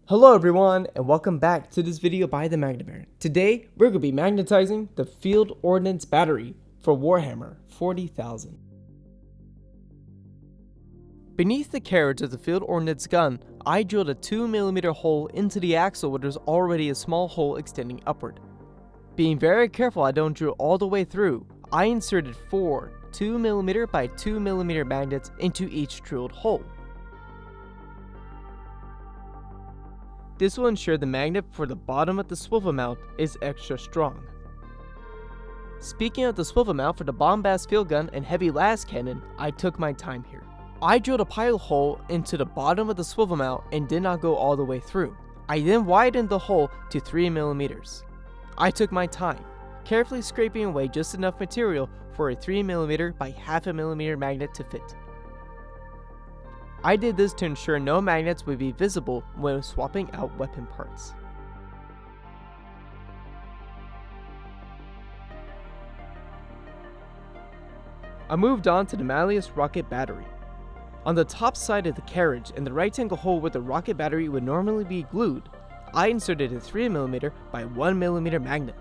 Hello everyone, and welcome back to this video by the Magnicator. Today, we're going to be magnetizing the Field Ordnance Battery for Warhammer 40,000. Beneath the carriage of the Field Ordnance gun, I drilled a 2mm hole into the axle where there's already a small hole extending upward. Being very careful I don't drill all the way through, I inserted 4 2mm by 2mm magnets into each drilled hole. This will ensure the magnet for the bottom of the swivel mount is extra strong. Speaking of the swivel mount for the Bombast field gun and heavy Lascannon, I took my time here. I drilled a pilot hole into the bottom of the swivel mount and did not go all the way through. I then widened the hole to 3mm. I took my time, carefully scraping away just enough material for a 3mm by 0.5mm magnet to fit. I did this to ensure no magnets would be visible when swapping out weapon parts. I moved on to the Magnetize rocket battery. On the top side of the carriage in the rectangle hole where the rocket battery would normally be glued, I inserted a 3mm by 1mm magnet.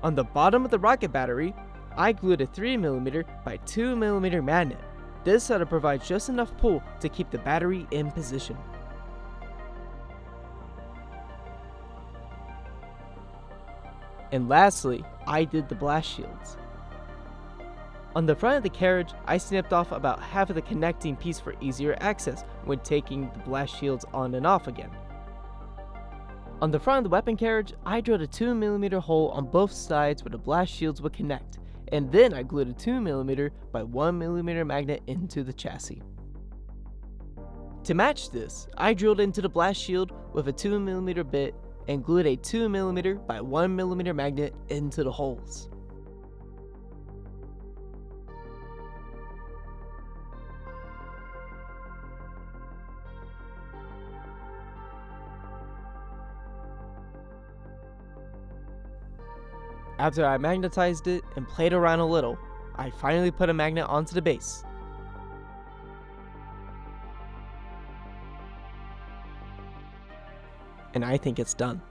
On the bottom of the rocket battery, I glued a 3mm by 2mm magnet. This setup provides just enough pull to keep the battery in position. And lastly, I did the blast shields. On the front of the carriage, I snipped off about half of the connecting piece for easier access when taking the blast shields on and off again. On the front of the weapon carriage, I drilled a 2mm hole on both sides where the blast shields would connect, and then I glued a 2mm by 1mm magnet into the chassis. To match this, I drilled into the blast shield with a 2mm bit and glued a 2mm by 1mm magnet into the holes. After I magnetized it and played around a little, I finally put a magnet onto the base. And I think it's done.